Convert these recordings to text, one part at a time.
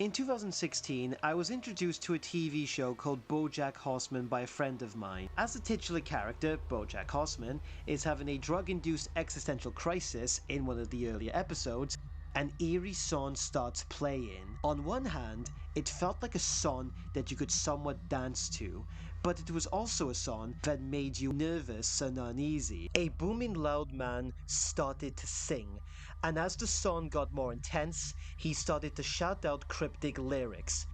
In 2016, I was introduced to a TV show called BoJack Horseman by a friend of mine. As the titular character, BoJack Horseman, is having a drug-induced existential crisis in one of the earlier episodes, an eerie song starts playing. On one hand, it felt like a song that you could somewhat dance to, but it was also a song that made you nervous and uneasy. A booming loud man started to sing, and as the song got more intense, he started to shout out cryptic lyrics.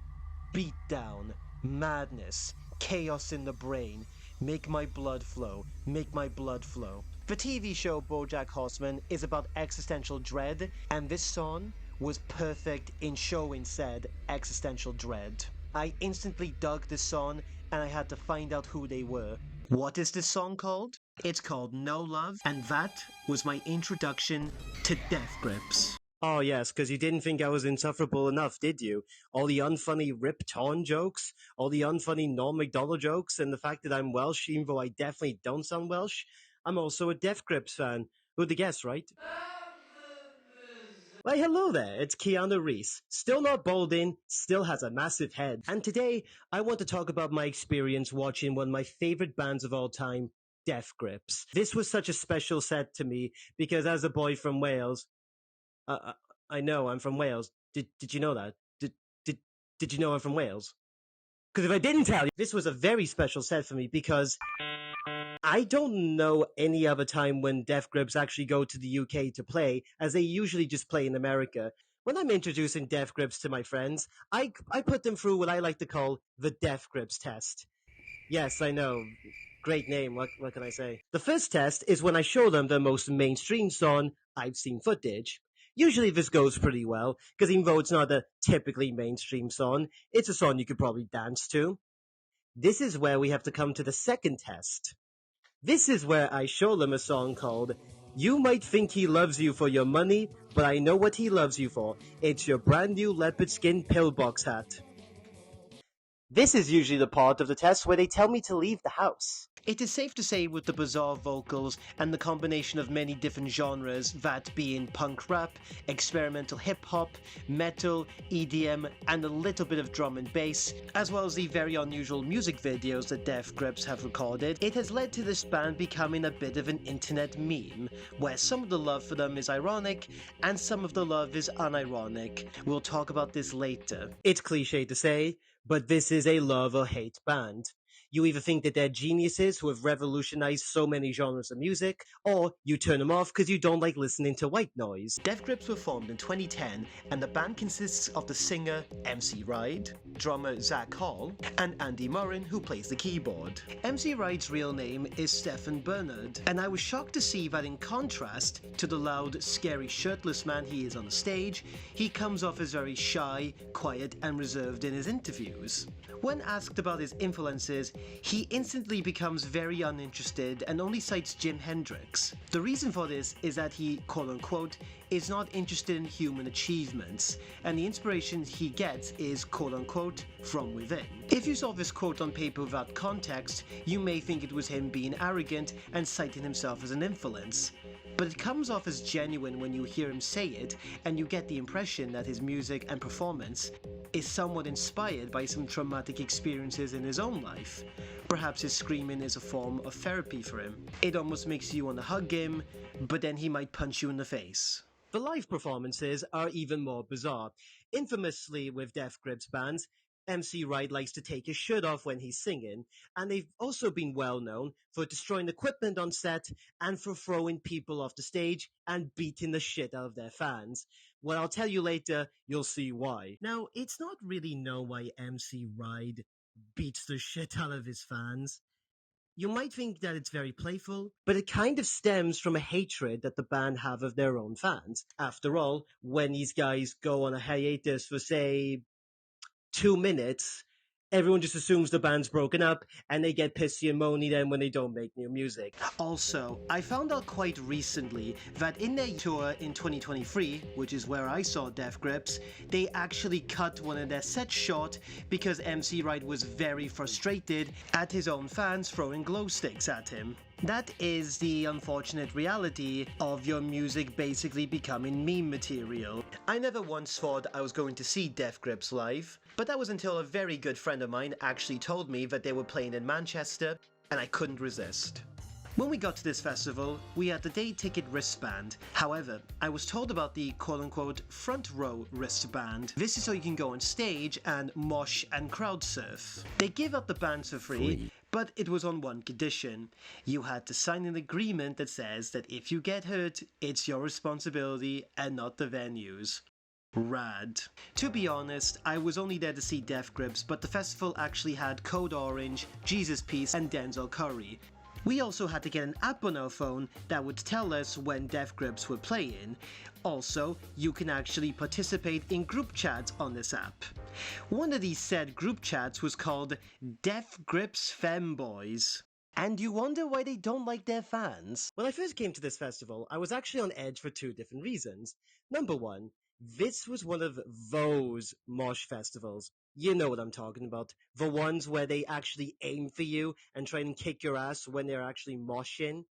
Beat down, madness, chaos in the brain, make my blood flow, make my blood flow. The TV show BoJack Horseman is about existential dread, and this song was perfect in showing said existential dread. I instantly dug this song, and I had to find out who they were. What is this song called? It's called No Love, and that was my introduction to deathgrips. Oh yes, because you didn't think I was insufferable enough, did you? All the unfunny Rip Torn jokes, all the unfunny Norm Macdonald jokes, and the fact that I'm Welsh, even though I definitely don't sound Welsh. I'm also a deathgrips fan. Who'd have guessed, right? Why, hello there, it's Keanu Reeves. Still not balding, still has a massive head. And today, I want to talk about my experience watching one of my favorite bands of all time, deathgrips. This was such a special set to me, because as a boy from Wales, I know I'm from Wales. Did you know that? Did you know I'm from Wales? Because if I didn't tell you, this was a very special set for me, because I don't know any other time when deathgrips actually go to the UK to play, as they usually just play in America. When I'm introducing deathgrips to my friends, I put them through what I like to call the deathgrips test. Yes, I know. Great name, what can I say? The first test is when I show them the most mainstream song, I've Seen Footage. Usually this goes pretty well, because even though it's not a typically mainstream song, it's a song you could probably dance to. This is where we have to come to the second test. This is where I show them a song called You Might Think He Loves You for Your Money, but I Know What He Loves You For. It's your brand new leopard skin pillbox hat. This is usually the part of the test where they tell me to leave the house. It is safe to say, with the bizarre vocals and the combination of many different genres, that being punk rap, experimental hip-hop, metal, EDM, and a little bit of drum and bass, as well as the very unusual music videos that deathgrips have recorded, it has led to this band becoming a bit of an internet meme, where some of the love for them is ironic, and some of the love is unironic. We'll talk about this later. It's cliche to say, but this is a love or hate band. You either think that they're geniuses who have revolutionized so many genres of music, or you turn them off because you don't like listening to white noise. Deathgrips were formed in 2010, and the band consists of the singer MC Ride, drummer Zach Hall, and Andy Morin, who plays the keyboard. MC Ride's real name is Stephen Bernard, and I was shocked to see that in contrast to the loud, scary, shirtless man he is on the stage, he comes off as very shy, quiet, and reserved in his interviews. When asked about his influences, he instantly becomes very uninterested and only cites Jimi Hendrix. The reason for this is that he, quote-unquote, is not interested in human achievements, and the inspiration he gets is, quote-unquote, from within. If you saw this quote on paper without context, you may think it was him being arrogant and citing himself as an influence. But it comes off as genuine when you hear him say it, and you get the impression that his music and performance is somewhat inspired by some traumatic experiences in his own life. Perhaps his screaming is a form of therapy for him. It almost makes you want to hug him, but then he might punch you in the face. The live performances are even more bizarre. Infamously with deathgrips bands, MC Ride likes to take his shirt off when he's singing, and they've also been well known for destroying equipment on set and for throwing people off the stage and beating the shit out of their fans. Well, I'll tell you later, you'll see why. Now, it's not really known why MC Ride beats the shit out of his fans. You might think that it's very playful, but it kind of stems from a hatred that the band have of their own fans. After all, when these guys go on a hiatus for, say, 2 minutes, everyone just assumes the band's broken up, and they get pissy and moany then when they don't make new music. Also, I found out quite recently that in their tour in 2023, which is where I saw deathgrips, they actually cut one of their sets short because MC Ride was very frustrated at his own fans throwing glow sticks at him. That is the unfortunate reality of your music basically becoming meme material. I never once thought I was going to see deathgrips live, but that was until a very good friend of mine actually told me that they were playing in Manchester, and I couldn't resist. When we got to this festival, we had the day ticket wristband. However, I was told about the quote-unquote front row wristband. This is so you can go on stage and mosh and crowd surf. They give out the bands for free, but it was on one condition. You had to sign an agreement that says that if you get hurt, it's your responsibility and not the venue's. Rad. To be honest, I was only there to see deathgrips, but the festival actually had Code Orange, Jesus Piece, and Denzel Curry. We also had to get an app on our phone that would tell us when deathgrips were playing. Also, you can actually participate in group chats on this app. One of these said group chats was called Deathgrips Femboys. And you wonder why they don't like their fans? When I first came to this festival, I was actually on edge for two different reasons. Number one, this was one of those mosh festivals. You know what I'm talking about. The ones where they actually aim for you and try and kick your ass when they're actually moshing.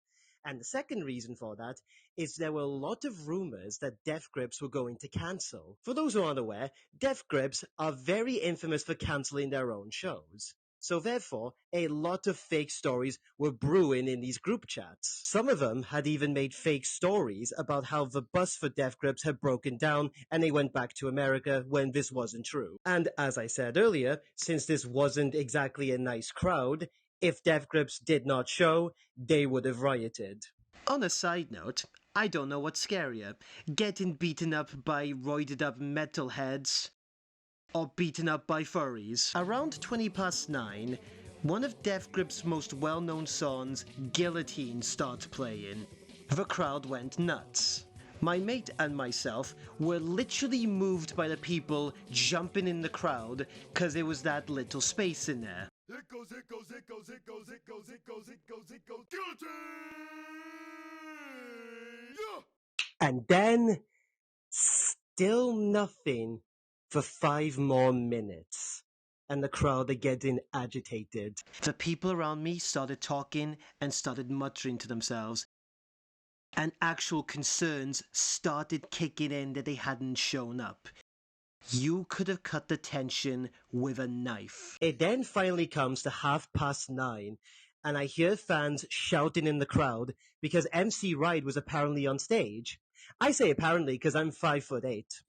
And the second reason for that is there were a lot of rumors that deathgrips were going to cancel. For those who aren't aware, deathgrips are very infamous for cancelling their own shows. So therefore, a lot of fake stories were brewing in these group chats. Some of them had even made fake stories about how the bus for deathgrips had broken down and they went back to America when this wasn't true. And as I said earlier, since this wasn't exactly a nice crowd, if deathgrips did not show, they would have rioted. On a side note, I don't know what's scarier, getting beaten up by roided up metalheads or beaten up by furries. Around 9:20, one of deathgrip's most well-known songs, Guillotine, started playing. The crowd went nuts. My mate and myself were literally moved by the people jumping in the crowd because there was that little space in there. It goes, it goes, it goes, it goes, it goes, it goes, it goes, it goes. Guillotine! Yeah! And then, still nothing for 5 more minutes. And the crowd are getting agitated. The people around me started talking and started muttering to themselves. And actual concerns started kicking in that they hadn't shown up. You could have cut the tension with a knife. It then finally comes to 9:30, and I hear fans shouting in the crowd because MC Ride was apparently on stage. I say apparently because I'm 5'8".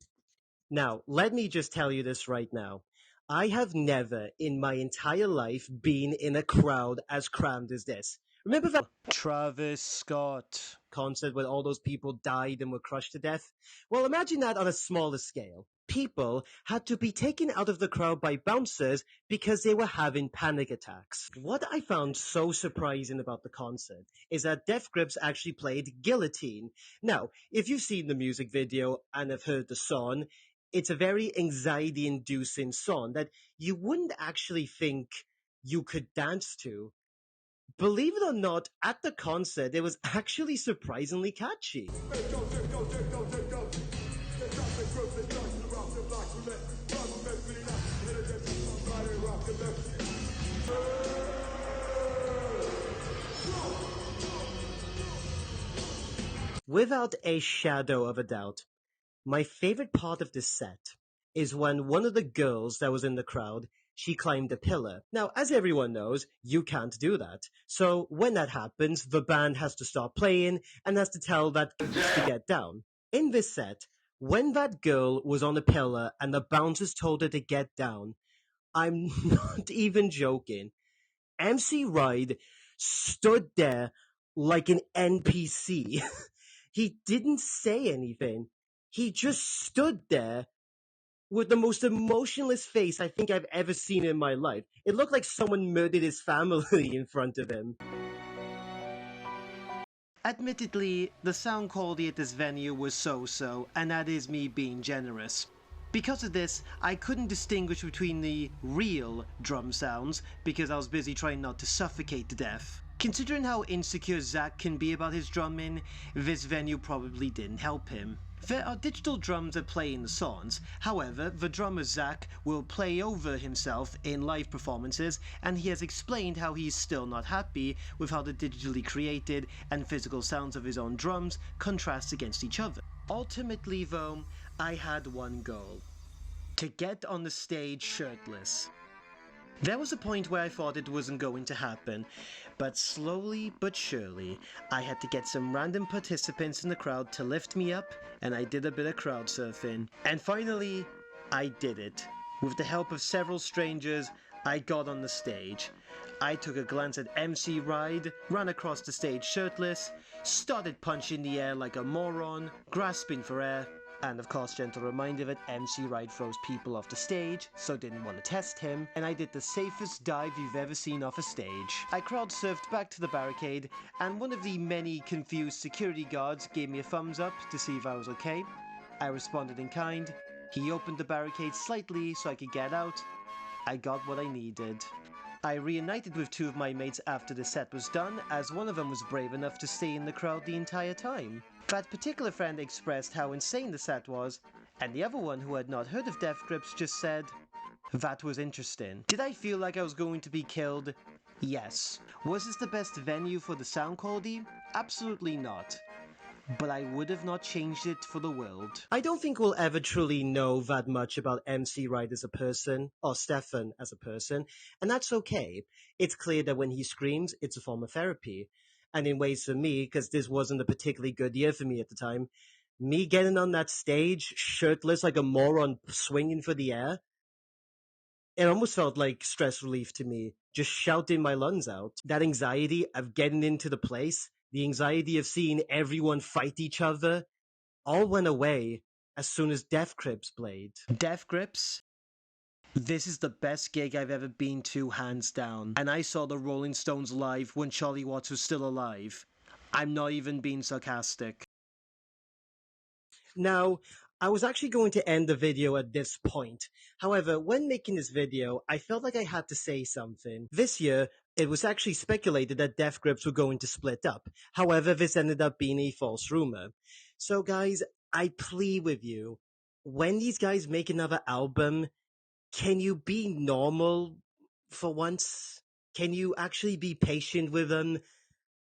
Now, let me just tell you this right now. I have never in my entire life been in a crowd as crammed as this. Remember that Travis Scott concert where all those people died and were crushed to death? Well, imagine that on a smaller scale. People had to be taken out of the crowd by bouncers because they were having panic attacks. What I found so surprising about the concert is that deathgrips actually played Guillotine. Now, if you've seen the music video and have heard the song, it's a very anxiety-inducing song that you wouldn't actually think you could dance to. Believe it or not, at the concert, it was actually surprisingly catchy. Without a shadow of a doubt, my favorite part of this set is when one of the girls that was in the crowd, she climbed a pillar. Now, as everyone knows, you can't do that. So when that happens, the band has to stop playing and has to tell that girl to get down. In this set, when that girl was on a pillar and the bouncers told her to get down, I'm not even joking. MC Ride stood there like an NPC. He didn't say anything. He just stood there with the most emotionless face I think I've ever seen in my life. It looked like someone murdered his family in front of him. Admittedly, the sound quality at this venue was so-so, and that is me being generous. Because of this, I couldn't distinguish between the real drum sounds because I was busy trying not to suffocate to death. Considering how insecure Zach can be about his drumming, this venue probably didn't help him. There are digital drums that play in the songs, however, the drummer Zach will play over himself in live performances, and he has explained how he's still not happy with how the digitally created and physical sounds of his own drums contrast against each other. Ultimately though, I had one goal: to get on the stage shirtless. There was a point where I thought it wasn't going to happen, but slowly but surely, I had to get some random participants in the crowd to lift me up, and I did a bit of crowd surfing. And finally, I did it. With the help of several strangers, I got on the stage. I took a glance at MC Ride, ran across the stage shirtless, started punching the air like a moron, grasping for air, and of course, gentle reminder that MC Ride throws people off the stage, so didn't want to test him, and I did the safest dive you've ever seen off a stage. I crowd surfed back to the barricade, and one of the many confused security guards gave me a thumbs up to see if I was okay. I responded in kind. He opened the barricade slightly so I could get out. I got what I needed. I reunited with two of my mates after the set was done, as one of them was brave enough to stay in the crowd the entire time. That particular friend expressed how insane the set was, and the other one, who had not heard of Death Grips, just said, "That was interesting." Did I feel like I was going to be killed? Yes. Was this the best venue for the sound quality? Absolutely not. But I would have not changed it for the world. I don't think we'll ever truly know that much about MC Wright as a person, or Stefan as a person, and that's okay. It's clear that when he screams, it's a form of therapy. And in ways for me, because this wasn't a particularly good year for me at the time, me getting on that stage, shirtless like a moron, swinging for the air, it almost felt like stress relief to me, just shouting my lungs out. That anxiety of getting into the place, the anxiety of seeing everyone fight each other, all went away as soon as Death Grips played. Death Grips? This is the best gig I've ever been to, hands down. And I saw the Rolling Stones live when Charlie Watts was still alive. I'm not even being sarcastic. Now, I was actually going to end the video at this point. However, when making this video, I felt like I had to say something. This year, it was actually speculated that Death Grips were going to split up. However, this ended up being a false rumor. So guys, I plead with you, when these guys make another album, can you be normal for once? Can you actually be patient with them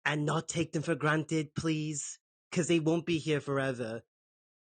and not take them for granted, please? Because they won't be here forever.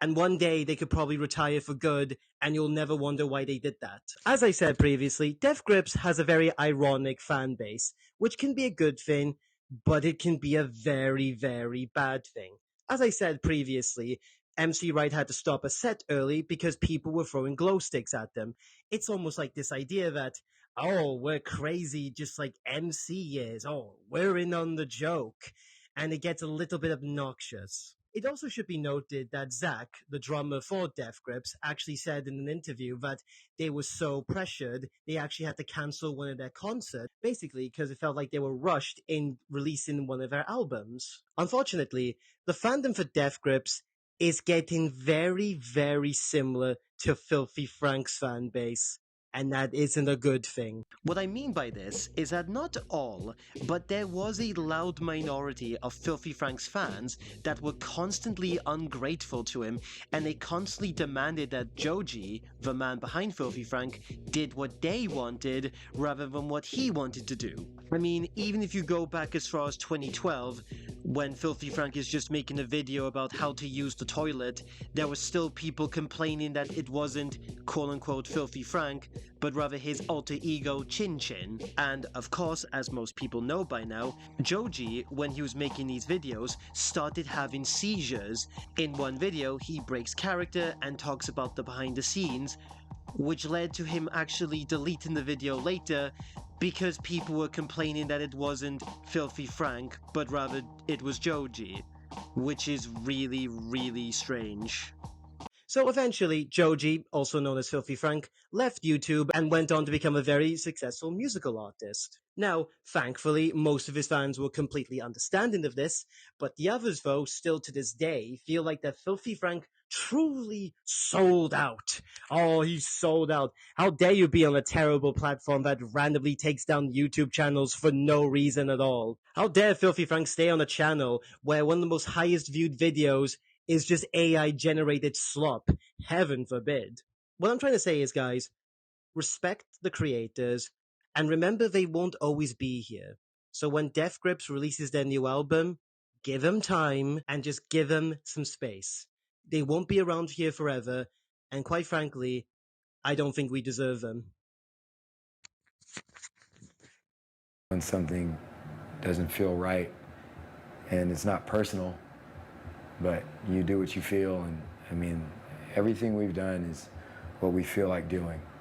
And one day they could probably retire for good, and you'll never wonder why they did that. As I said previously, Death Grips has a very ironic fan base, which can be a good thing, but it can be a very, very bad thing. As I said previously, MC Wright had to stop a set early because people were throwing glow sticks at them. It's almost like this idea that, oh, we're crazy just like MC is. Oh, we're in on the joke. And it gets a little bit obnoxious. It also should be noted that Zach, the drummer for Death Grips, actually said in an interview that they were so pressured they actually had to cancel one of their concerts, basically because it felt like they were rushed in releasing one of their albums. Unfortunately, the fandom for Death Grips is getting very, very similar to Filthy Frank's fan base. And that isn't a good thing. What I mean by this is that not all, but there was a loud minority of Filthy Frank's fans that were constantly ungrateful to him, and they constantly demanded that Joji, the man behind Filthy Frank, did what they wanted rather than what he wanted to do. I mean, even if you go back as far as 2012, when Filthy Frank is just making a video about how to use the toilet, there were still people complaining that it wasn't quote-unquote Filthy Frank, but rather his alter ego Chin Chin. And of course, as most people know by now, Joji, when he was making these videos, started having seizures. In one video, he breaks character and talks about the behind the scenes, which led to him actually deleting the video later because people were complaining that it wasn't Filthy Frank, but rather it was Joji, which is really, really strange. So eventually, Joji, also known as Filthy Frank, left YouTube and went on to become a very successful musical artist. Now, thankfully, most of his fans were completely understanding of this, but the others, though, still to this day, feel like that Filthy Frank truly sold out. Oh, he sold out. How dare you be on a terrible platform that randomly takes down YouTube channels for no reason at all? How dare Filthy Frank stay on a channel where one of the most highest viewed videos is just AI generated slop. Heaven forbid. What I'm trying to say is, guys, respect the creators, and remember they won't always be here. So when Death Grips releases their new album, give them time and just give them some space. They won't be around here forever, and quite frankly, I don't think we deserve them. When something doesn't feel right, and it's not personal, but you do what you feel, and I mean, everything we've done is what we feel like doing.